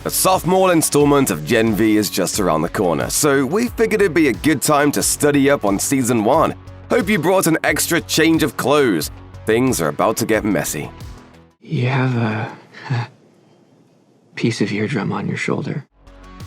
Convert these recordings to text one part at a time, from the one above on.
The sophomore installment of Gen V is just around the corner, so we figured it'd be a good time to study up on Season 1. Hope you brought an extra change of clothes. Things are about to get messy. You have a piece of eardrum on your shoulder.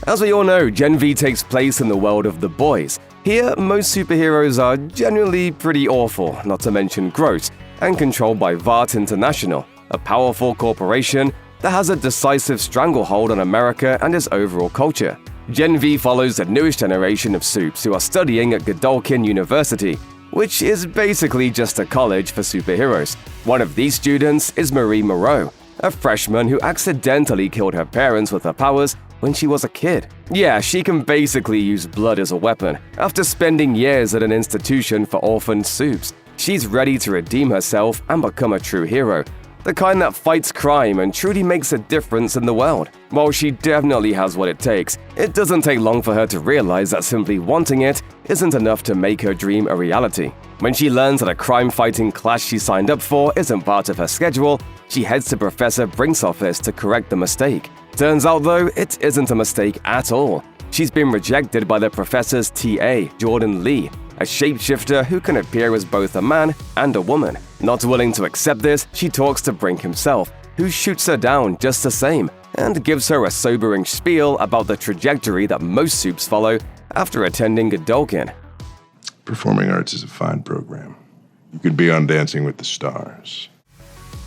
As we all know, Gen V takes place in the world of the boys. Here, most superheroes are generally pretty awful, not to mention gross, and controlled by Vought International, a powerful corporation that has a decisive stranglehold on America and its overall culture. Gen V follows the newest generation of supes who are studying at Godolkin University, which is basically just a college for superheroes. One of these students is Marie Moreau, a freshman who accidentally killed her parents with her powers when she was a kid. Yeah, she can basically use blood as a weapon. After spending years at an institution for orphaned supes, she's ready to redeem herself and become a true hero, the kind that fights crime and truly makes a difference in the world. While she definitely has what it takes, it doesn't take long for her to realize that simply wanting it isn't enough to make her dream a reality. When she learns that a crime-fighting class she signed up for isn't part of her schedule, she heads to Professor Brink's office to correct the mistake. Turns out, though, it isn't a mistake at all. She's been rejected by the professor's TA, Jordan Lee, a shapeshifter who can appear as both a man and a woman. Not willing to accept this, she talks to Brink himself, who shoots her down just the same, and gives her a sobering spiel about the trajectory that most supes follow after attending Godolkin. Performing arts is a fine program. You could be on Dancing with the Stars.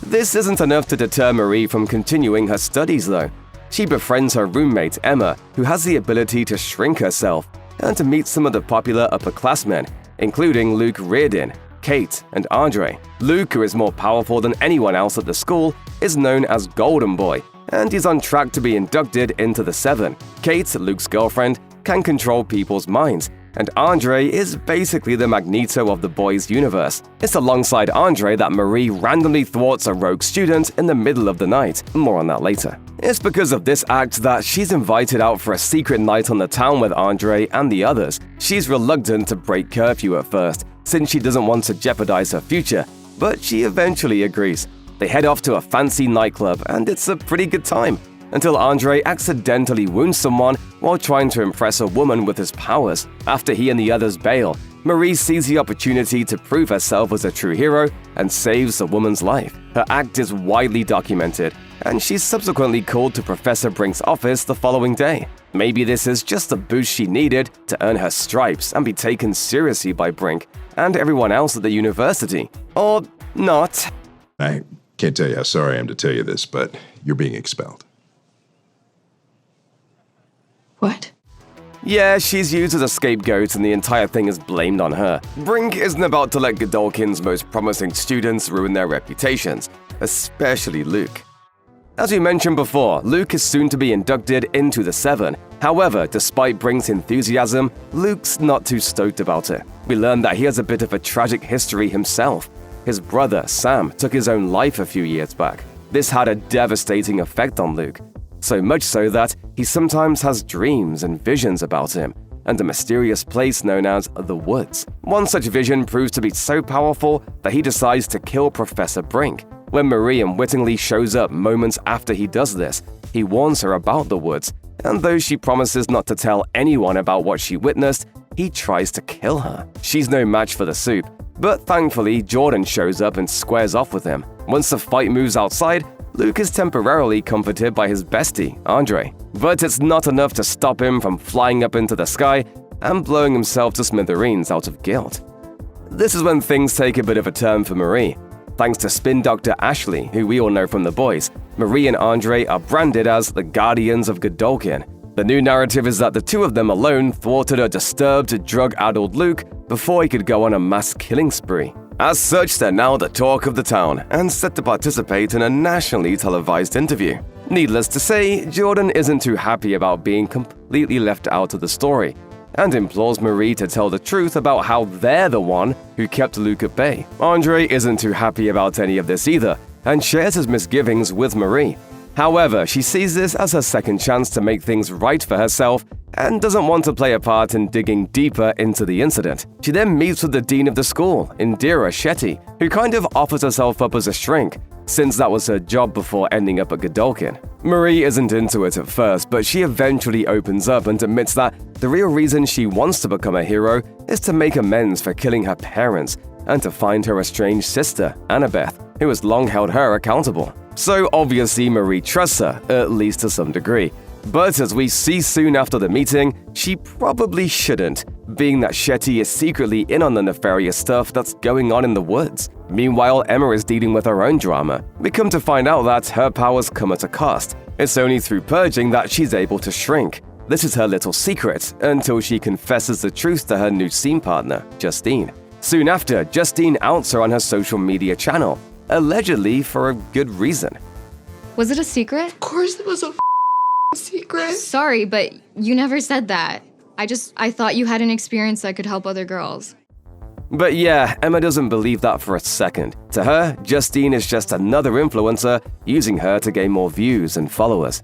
This isn't enough to deter Marie from continuing her studies, though. She befriends her roommate, Emma, who has the ability to shrink herself, and to meet some of the popular upperclassmen, including Luke Reardon, Cate, and Andre. Luke, who is more powerful than anyone else at the school, is known as Golden Boy, and he's on track to be inducted into the Seven. Cate, Luke's girlfriend, can control people's minds, and Andre is basically the Magneto of the boys' universe. It's alongside Andre that Marie randomly thwarts a rogue student in the middle of the night. More on that later. It's because of this act that she's invited out for a secret night on the town with Andre and the others. She's reluctant to break curfew at first, since she doesn't want to jeopardize her future, but she eventually agrees. They head off to a fancy nightclub, and it's a pretty good time, until Andre accidentally wounds someone while trying to impress a woman with his powers. After he and the others bail, Marie sees the opportunity to prove herself as a true hero and saves the woman's life. Her act is widely documented, and she's subsequently called to Professor Brink's office the following day. Maybe this is just the boost she needed to earn her stripes and be taken seriously by Brink and everyone else at the university. Or not. I can't tell you how sorry I am to tell you this, but you're being expelled. What? Yeah, she's used as a scapegoat and the entire thing is blamed on her. Brink isn't about to let Godolkin's most promising students ruin their reputations, especially Luke. As we mentioned before, Luke is soon to be inducted into the Seven. However, despite Brink's enthusiasm, Luke's not too stoked about it. We learn that he has a bit of a tragic history himself. His brother, Sam, took his own life a few years back. This had a devastating effect on Luke. So much so that he sometimes has dreams and visions about him and a mysterious place known as the Woods. One such vision proves to be so powerful that he decides to kill Professor Brink. When Marie unwittingly shows up moments after he does this, he warns her about the Woods, and though she promises not to tell anyone about what she witnessed, he tries to kill her. She's no match for the Supe, but thankfully Jordan shows up and squares off with him. Once the fight moves outside, Luke is temporarily comforted by his bestie, Andre. But it's not enough to stop him from flying up into the sky and blowing himself to smithereens out of guilt. This is when things take a bit of a turn for Marie. Thanks to spin doctor Ashley, who we all know from The Boys, Marie and Andre are branded as the Guardians of Godolkin. The new narrative is that the two of them alone thwarted a disturbed, drug-addled Luke before he could go on a mass killing spree. As such, they're now the talk of the town and set to participate in a nationally televised interview. Needless to say, Jordan isn't too happy about being completely left out of the story and implores Marie to tell the truth about how they're the one who kept Luke at bay. Andre isn't too happy about any of this either and shares his misgivings with Marie. However, she sees this as her second chance to make things right for herself and doesn't want to play a part in digging deeper into the incident. She then meets with the dean of the school, Shetty, who kind of offers herself up as a shrink, since that was her job before ending up at Godolkin. Marie isn't into it at first, but she eventually opens up and admits that the real reason she wants to become a hero is to make amends for killing her parents and to find her estranged sister, Annabeth, who has long held her accountable. So obviously Marie trusts her, at least to some degree. But as we see soon after the meeting, she probably shouldn't, being that Shetty is secretly in on the nefarious stuff that's going on in the woods. Meanwhile, Emma is dealing with her own drama. We come to find out that her powers come at a cost. It's only through purging that she's able to shrink. This is her little secret, until she confesses the truth to her new scene partner, Justine. Soon after, Justine outs her on her social media channel, allegedly for a good reason. Was it a secret? Of course it was a secret. Sorry, but you never said that. I thought you had an experience that could help other girls. But yeah, Emma doesn't believe that for a second. To her, Justine is just another influencer using her to gain more views and followers.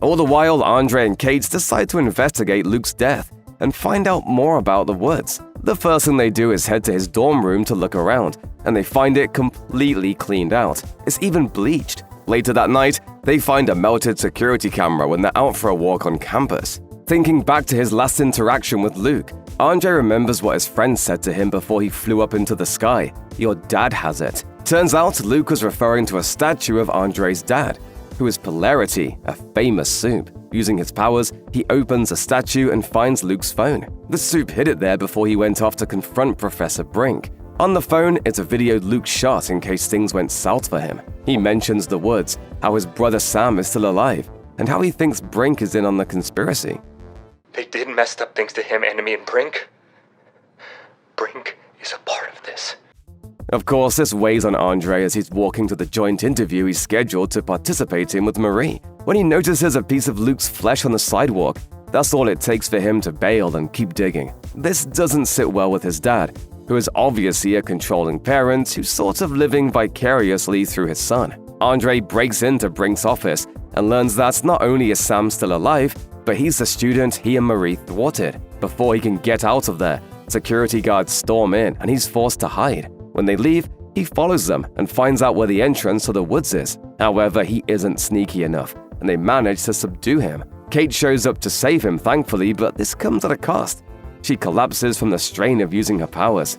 All the while, Andre and Cate decide to investigate Luke's death and find out more about the woods. The first thing they do is head to his dorm room to look around, and they find it completely cleaned out. It's even bleached. Later that night, they find a melted security camera when they're out for a walk on campus. Thinking back to his last interaction with Luke, Andre remembers what his friend said to him before he flew up into the sky. "Your dad has it." Turns out Luke was referring to a statue of Andre's dad, who is Polarity, a famous Supe. Using his powers, he opens a statue and finds Luke's phone. The Supe hid it there before he went off to confront Professor Brink. On the phone, it's a video Luke shot in case things went south for him. He mentions the woods, how his brother Sam is still alive, and how he thinks Brink is in on the conspiracy. They did messed up things to him, Enemy, and Brink. Brink is a part of this. Of course, this weighs on Andre as he's walking to the joint interview he's scheduled to participate in with Marie. When he notices a piece of Luke's flesh on the sidewalk, that's all it takes for him to bail and keep digging. This doesn't sit well with his dad, who is obviously a controlling parent who's sort of living vicariously through his son. Andre breaks into Brink's office and learns that not only is Sam still alive, but he's the student he and Marie thwarted. Before he can get out of there, security guards storm in and he's forced to hide. When they leave, he follows them and finds out where the entrance to the woods is. However, he isn't sneaky enough, and they manage to subdue him. Cate shows up to save him, thankfully, but this comes at a cost. She collapses from the strain of using her powers.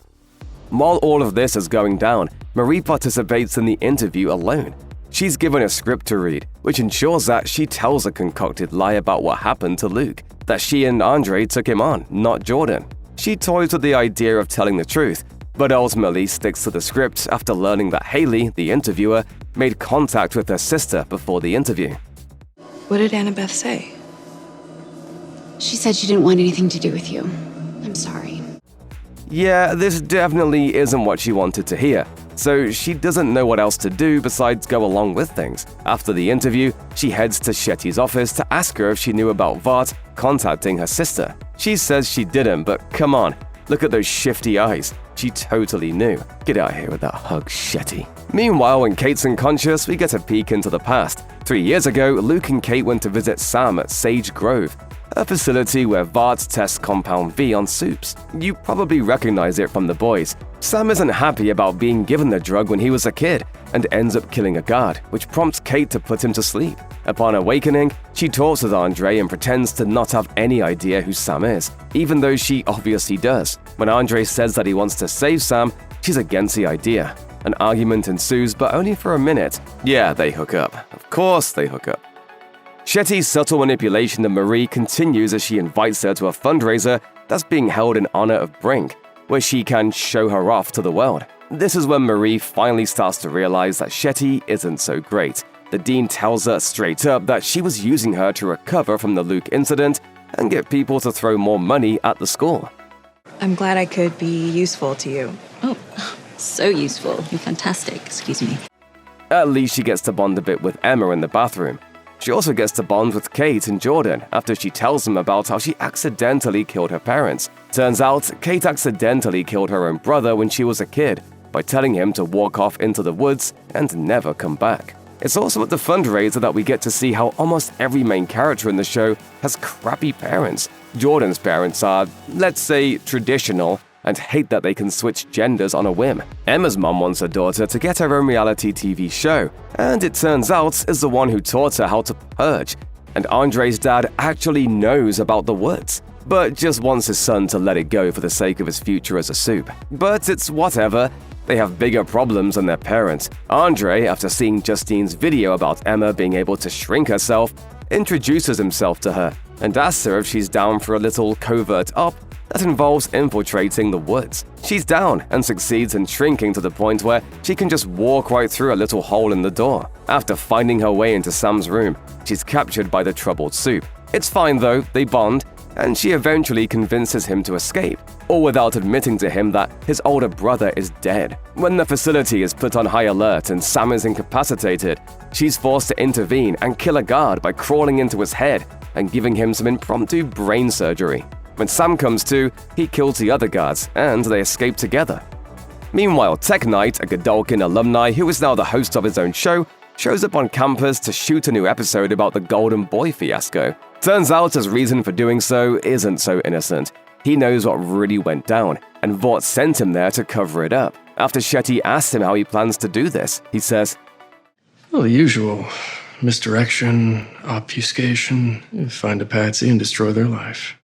While all of this is going down, Marie participates in the interview alone. She's given a script to read, which ensures that she tells a concocted lie about what happened to Luke, that she and Andre took him on, not Jordan. She toys with the idea of telling the truth, but ultimately sticks to the script after learning that Haley, the interviewer, made contact with her sister before the interview. What did Annabeth say? She said she didn't want anything to do with you. I'm sorry. Yeah, this definitely isn't what she wanted to hear, so she doesn't know what else to do besides go along with things. After the interview, she heads to Shetty's office to ask her if she knew about Vart contacting her sister. She says she didn't, but come on, look at those shifty eyes. She totally knew. Get out of here with that hug, Shetty. Meanwhile, when Cate's unconscious, we get a peek into the past. 3 years ago, Luke and Cate went to visit Sam at Sage Grove, a facility where Vart tests Compound V on Supes. You probably recognize it from The Boys. Sam isn't happy about being given the drug when he was a kid and ends up killing a guard, which prompts Cate to put him to sleep. Upon awakening, she talks with Andre and pretends to not have any idea who Sam is, even though she obviously does. When Andre says that he wants to save Sam, she's against the idea. An argument ensues, but only for a minute. Yeah, they hook up. Of course they hook up. Shetty's subtle manipulation of Marie continues as she invites her to a fundraiser that's being held in honor of Brink, where she can show her off to the world. This is when Marie finally starts to realize that Shetty isn't so great. The dean tells her straight up that she was using her to recover from the Luke incident and get people to throw more money at the school. I'm glad I could be useful to you. Oh, so useful. You're fantastic. Excuse me. At least she gets to bond a bit with Emma in the bathroom. She also gets to bond with Cate and Jordan after she tells them about how she accidentally killed her parents. Turns out, Cate accidentally killed her own brother when she was a kid by telling him to walk off into the woods and never come back. It's also at the fundraiser that we get to see how almost every main character in the show has crappy parents. Jordan's parents are, let's say, traditional, and hate that they can switch genders on a whim. Emma's mom wants her daughter to get her own reality TV show, and it turns out is the one who taught her how to purge. And Andre's dad actually knows about the woods, but just wants his son to let it go for the sake of his future as a soup. But it's whatever. They have bigger problems than their parents. Andre, after seeing Justine's video about Emma being able to shrink herself, introduces himself to her and asks her if she's down for a little covert op that involves infiltrating the woods. She's down and succeeds in shrinking to the point where she can just walk right through a little hole in the door. After finding her way into Sam's room, she's captured by the troubled Supe. It's fine though, they bond, and she eventually convinces him to escape, all without admitting to him that his older brother is dead. When the facility is put on high alert and Sam is incapacitated, she's forced to intervene and kill a guard by crawling into his head and giving him some impromptu brain surgery. When Sam comes to, he kills the other guards, and they escape together. Meanwhile, Tek Knight, a Godolkin alumni who is now the host of his own show, shows up on campus to shoot a new episode about the Golden Boy fiasco. Turns out his reason for doing so isn't so innocent. He knows what really went down, and Vought sent him there to cover it up. After Shetty asks him how he plans to do this, he says, Well, the usual. Misdirection, obfuscation, find a patsy and destroy their life.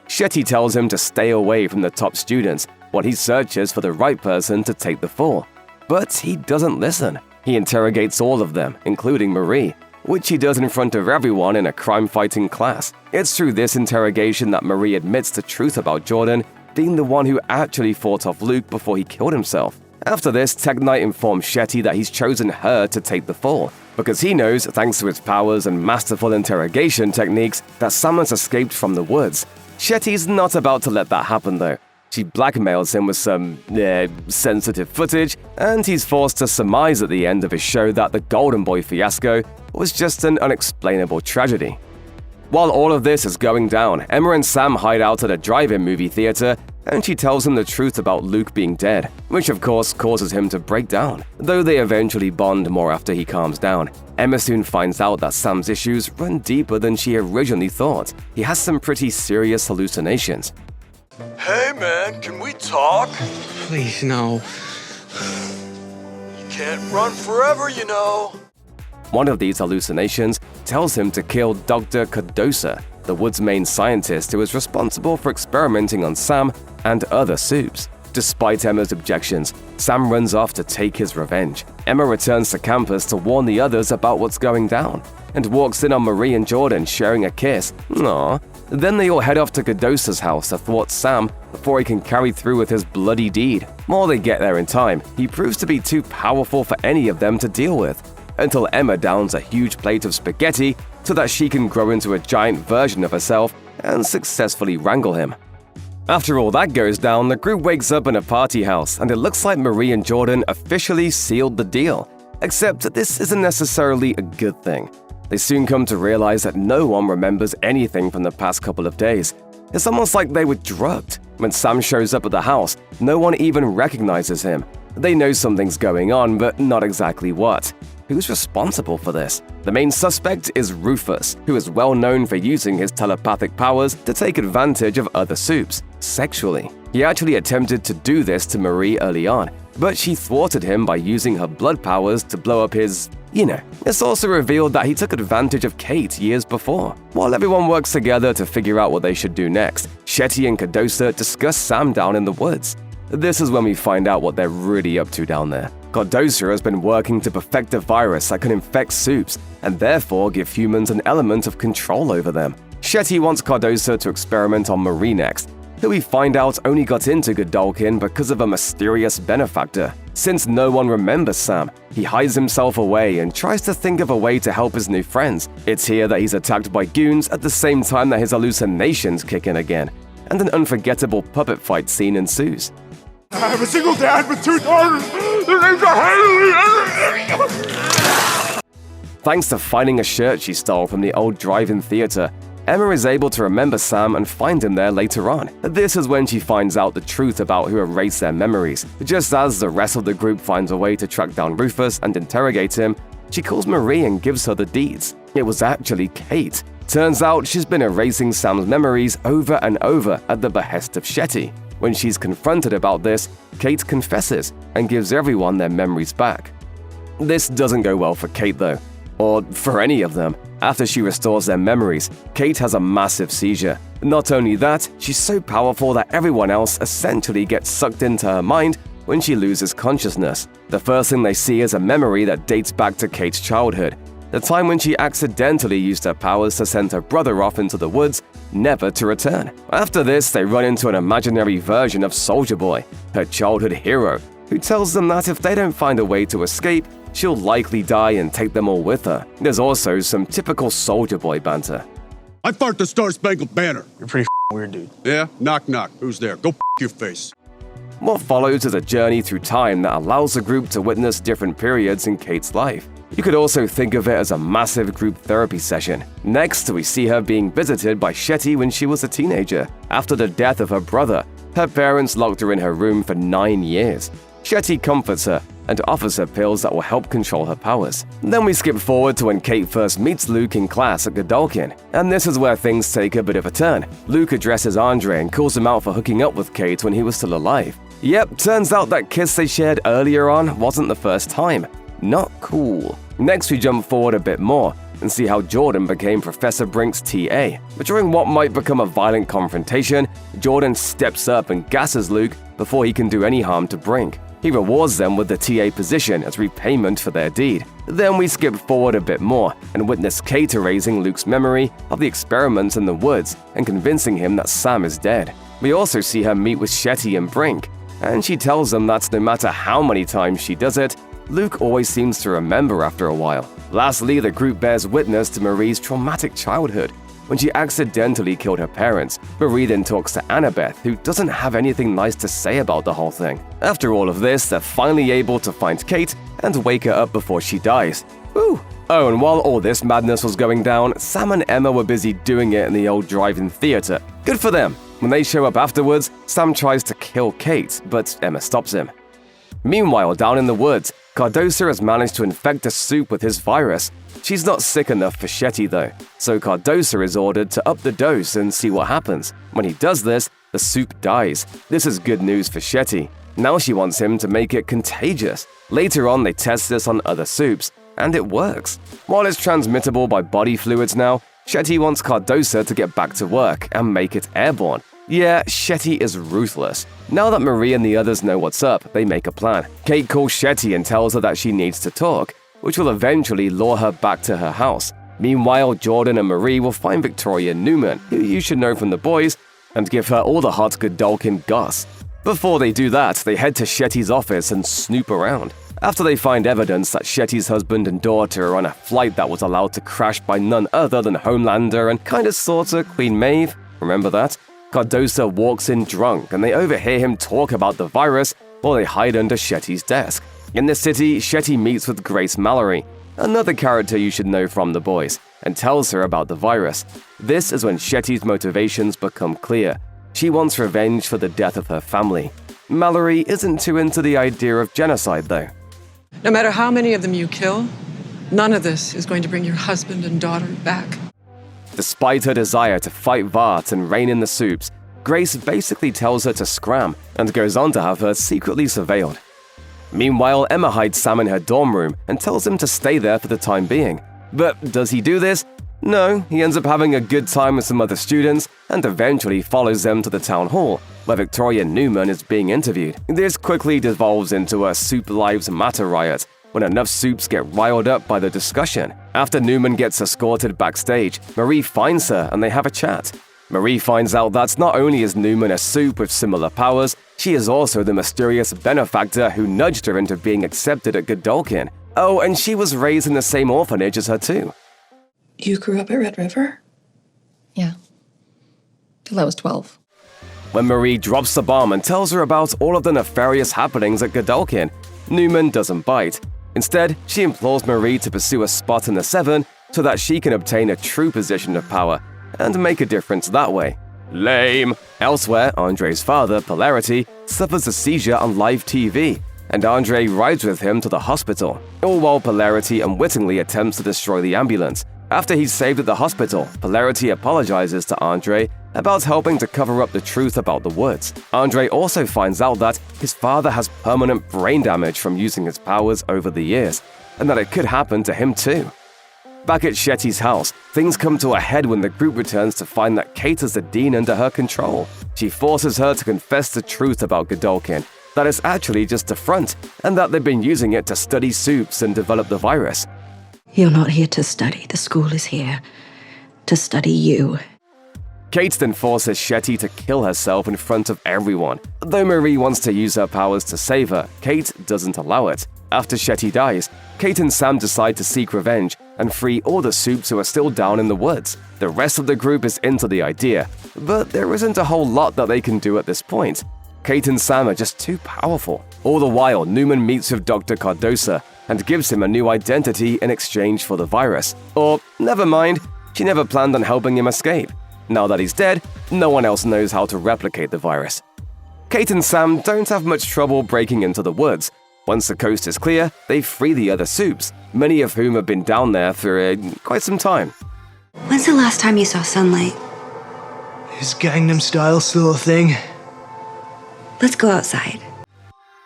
Shetty tells him to stay away from the top students while he searches for the right person to take the fall. But he doesn't listen. He interrogates all of them, including Marie, which he does in front of everyone in a crime-fighting class. It's through this interrogation that Marie admits the truth about Jordan being the one who actually fought off Luke before he killed himself. After this, Tek Knight informs Shetty that he's chosen her to take the fall, because he knows, thanks to his powers and masterful interrogation techniques, that Sam has escaped from the woods. Shetty's not about to let that happen though. She blackmails him with some, sensitive footage, and he's forced to surmise at the end of his show that the Golden Boy fiasco was just an unexplainable tragedy. While all of this is going down, Emma and Sam hide out at a drive-in movie theater, and she tells him the truth about Luke being dead, which of course causes him to break down. Though they eventually bond more after he calms down, Emma soon finds out that Sam's issues run deeper than she originally thought. He has some pretty serious hallucinations. Hey man, can we talk? Please, no. You can't run forever, you know. One of these hallucinations tells him to kill Dr. Cardosa, the wood's main scientist who is responsible for experimenting on Sam and other supes. Despite Emma's objections, Sam runs off to take his revenge. Emma returns to campus to warn the others about what's going down, and walks in on Marie and Jordan sharing a kiss. Aww. Then they all head off to Cardosa's house to thwart Sam before he can carry through with his bloody deed. While they get there in time, he proves to be too powerful for any of them to deal with, until Emma downs a huge plate of spaghetti so that she can grow into a giant version of herself and successfully wrangle him. After all that goes down, the group wakes up in a party house, and it looks like Marie and Jordan officially sealed the deal. Except this isn't necessarily a good thing. They soon come to realize that no one remembers anything from the past couple of days. It's almost like they were drugged. When Sam shows up at the house, no one even recognizes him. They know something's going on, but not exactly what. Who's responsible for this? The main suspect is Rufus, who is well known for using his telepathic powers to take advantage of other supes, sexually. He actually attempted to do this to Marie early on, but she thwarted him by using her blood powers to blow up his… It's also revealed that he took advantage of Cate years before. While everyone works together to figure out what they should do next, Shetty and Cardosa discuss Sam down in the woods. This is when we find out what they're really up to down there. Cardosa has been working to perfect a virus that can infect supes and therefore give humans an element of control over them. Shetty wants Cardosa to experiment on Marie next, who we find out only got into Godolkin because of a mysterious benefactor. Since no one remembers Sam, he hides himself away and tries to think of a way to help his new friends. It's here that he's attacked by goons at the same time that his hallucinations kick in again, and an unforgettable puppet fight scene ensues. I have a single dad with 2 daughters. Their names are Haley. Thanks to finding a shirt she stole from the old drive-in theater, Emma is able to remember Sam and find him there later on. This is when she finds out the truth about who erased their memories. Just as the rest of the group finds a way to track down Rufus and interrogate him, she calls Marie and gives her the deeds. It was actually Cate. Turns out she's been erasing Sam's memories over and over at the behest of Shetty. When she's confronted about this, Cate confesses and gives everyone their memories back. This doesn't go well for Cate though, or for any of them. After she restores their memories, Cate has a massive seizure. Not only that, she's so powerful that everyone else essentially gets sucked into her mind when she loses consciousness. The first thing they see is a memory that dates back to Cate's childhood, the time when she accidentally used her powers to send her brother off into the woods, never to return. After this, they run into an imaginary version of Soldier Boy, her childhood hero, who tells them that if they don't find a way to escape, she'll likely die and take them all with her. There's also some typical Soldier Boy banter. I fart the Star-Spangled Banner. You're pretty weird, dude. Yeah? Knock, knock. Who's there? Go your face. What follows is a journey through time that allows the group to witness different periods in Cate's life. You could also think of it as a massive group therapy session. Next, we see her being visited by Shetty when she was a teenager. After the death of her brother, her parents locked her in her room for 9 years. Shetty comforts her and offers her pills that will help control her powers. Then we skip forward to when Cate first meets Luke in class at Godolkin, and this is where things take a bit of a turn. Luke addresses Andre and calls him out for hooking up with Cate when he was still alive. Yep, turns out that kiss they shared earlier on wasn't the first time. Not cool. Next, we jump forward a bit more and see how Jordan became Professor Brink's TA. But during what might become a violent confrontation, Jordan steps up and gasses Luke before he can do any harm to Brink. He rewards them with the TA position as repayment for their deed. Then we skip forward a bit more and witness Cate erasing Luke's memory of the experiments in the woods and convincing him that Sam is dead. We also see her meet with Shetty and Brink, and she tells them that no matter how many times she does it, Luke always seems to remember after a while. Lastly, the group bears witness to Marie's traumatic childhood when she accidentally killed her parents. Marie then talks to Annabeth, who doesn't have anything nice to say about the whole thing. After all of this, they're finally able to find Cate and wake her up before she dies. Woo! Oh, and while all this madness was going down, Sam and Emma were busy doing it in the old drive-in theater. Good for them! When they show up afterwards, Sam tries to kill Cate, but Emma stops him. Meanwhile, down in the woods, Cardosa has managed to infect a Supe with his virus. She's not sick enough for Shetty though, so Cardosa is ordered to up the dose and see what happens. When he does this, the Supe dies. This is good news for Shetty. Now she wants him to make it contagious. Later on, they test this on other Supes, and it works. While it's transmittable by body fluids now, Shetty wants Cardosa to get back to work and make it airborne. Yeah, Shetty is ruthless. Now that Marie and the others know what's up, they make a plan. Cate calls Shetty and tells her that she needs to talk, which will eventually lure her back to her house. Meanwhile, Jordan and Marie will find Victoria Newman, who you should know from The Boys, and give her all the hot Godolkin goss. Before they do that, they head to Shetty's office and snoop around. After they find evidence that Shetty's husband and daughter are on a flight that was allowed to crash by none other than Homelander and kinda sorta Queen Maeve, remember that? Cardosa walks in drunk and they overhear him talk about the virus while they hide under Shetty's desk. In the city, Shetty meets with Grace Mallory, another character you should know from The Boys, and tells her about the virus. This is when Shetty's motivations become clear. She wants revenge for the death of her family. Mallory isn't too into the idea of genocide though. No matter how many of them you kill, none of this is going to bring your husband and daughter back. Despite her desire to fight Vart and reign in the Supes, Grace basically tells her to scram and goes on to have her secretly surveilled. Meanwhile, Emma hides Sam in her dorm room and tells him to stay there for the time being. But does he do this? No, he ends up having a good time with some other students and eventually follows them to the town hall, where Victoria Newman is being interviewed. This quickly devolves into a Supe Lives Matter riot, when enough Supes get riled up by the discussion. After Newman gets escorted backstage, Marie finds her and they have a chat. Marie finds out that not only is Newman a Supe with similar powers, she is also the mysterious benefactor who nudged her into being accepted at Godolkin. Oh, and she was raised in the same orphanage as her too. You grew up at Red River? Yeah. Till I was 12. When Marie drops the bomb and tells her about all of the nefarious happenings at Godolkin, Newman doesn't bite. Instead, she implores Marie to pursue a spot in the Seven so that she can obtain a true position of power and make a difference that way. Lame! Elsewhere, Andre's father, Polarity, suffers a seizure on live TV, and Andre rides with him to the hospital, all while Polarity unwittingly attempts to destroy the ambulance. After he's saved at the hospital, Polarity apologizes to Andre about helping to cover up the truth about the woods. Andre also finds out that his father has permanent brain damage from using his powers over the years, and that it could happen to him too. Back at Shetty's house, things come to a head when the group returns to find that Cate has the dean under her control. She forces her to confess the truth about Godolkin, that it's actually just a front, and that they've been using it to study supes and develop the virus. You're not here to study. The school is here to study you. Cate then forces Shetty to kill herself in front of everyone. Though Marie wants to use her powers to save her, Cate doesn't allow it. After Shetty dies, Cate and Sam decide to seek revenge and free all the supes who are still down in the woods. The rest of the group is into the idea, but there isn't a whole lot that they can do at this point. Cate and Sam are just too powerful. All the while, Newman meets with Dr. Cardosa and gives him a new identity in exchange for the virus. Or, never mind, she never planned on helping him escape. Now that he's dead, no one else knows how to replicate the virus. Cate and Sam don't have much trouble breaking into the woods. Once the coast is clear, they free the other supes, many of whom have been down there for quite some time. When's the last time you saw sunlight? Is Gangnam Style still a thing? Let's go outside.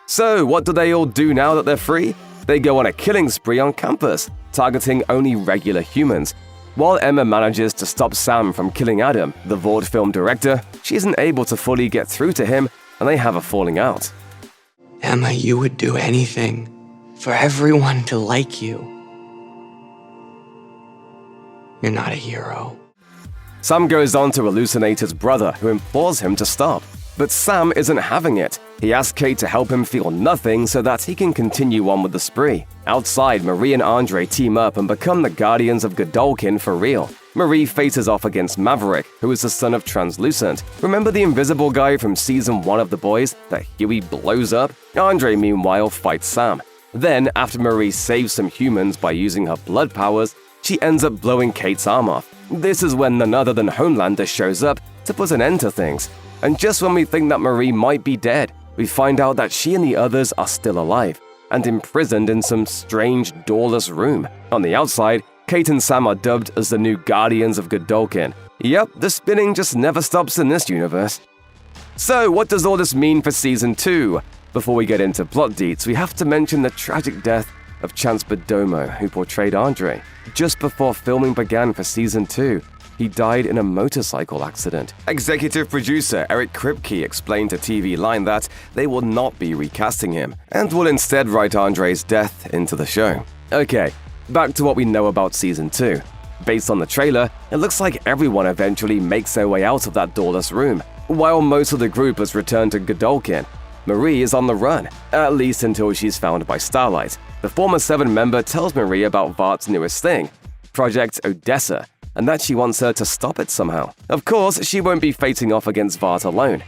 So, what do they all do now that they're free? They go on a killing spree on campus, targeting only regular humans. While Emma manages to stop Sam from killing Adam, the Vought film director, she isn't able to fully get through to him, and they have a falling out. Emma, you would do anything for everyone to like you. You're not a hero. Sam goes on to hallucinate his brother, who implores him to stop. But Sam isn't having it. He asks Cate to help him feel nothing so that he can continue on with the spree. Outside, Marie and Andre team up and become the guardians of Godolkin for real. Marie faces off against Maverick, who is the son of Translucent. Remember the invisible guy from season 1 of The Boys that Huey blows up? Andre, meanwhile, fights Sam. Then, after Marie saves some humans by using her blood powers, she ends up blowing Cate's arm off. This is when none other than Homelander shows up to put an end to things. And just when we think that Marie might be dead, we find out that she and the others are still alive and imprisoned in some strange, doorless room. On the outside, Cate and Sam are dubbed as the new Guardians of Godolkin. Yep, the spinning just never stops in this universe. So, what does all this mean for Season 2? Before we get into plot deets, we have to mention the tragic death of Chance Perdomo, who portrayed Andre. Just before filming began for Season 2, he died in a motorcycle accident. Executive producer Eric Kripke explained to TV Line that they will not be recasting him, and will instead write Andre's death into the show. Okay, back to what we know about Season 2. Based on the trailer, it looks like everyone eventually makes their way out of that doorless room. While most of the group has returned to Godolkin, Marie is on the run, at least until she's found by Starlight. The former Seven member tells Marie about Vought's newest thing, Project Odessa, and that she wants her to stop it somehow. Of course, she won't be facing off against Vought alone.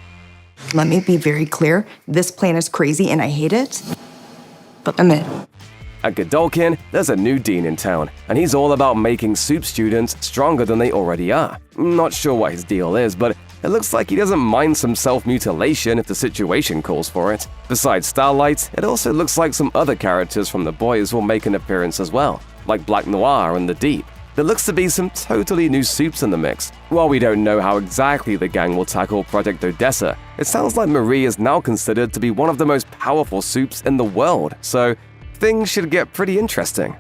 Let me be very clear, this plan is crazy and I hate it, but I'm in. At Godolkin, there's a new dean in town, and he's all about making Supe students stronger than they already are. Not sure what his deal is, but it looks like he doesn't mind some self-mutilation if the situation calls for it. Besides Starlight, it also looks like some other characters from The Boys will make an appearance as well, like Black Noir and The Deep. There looks to be some totally new supes in the mix. While we don't know how exactly the gang will tackle Project Odessa, it sounds like Marie is now considered to be one of the most powerful supes in the world, so things should get pretty interesting.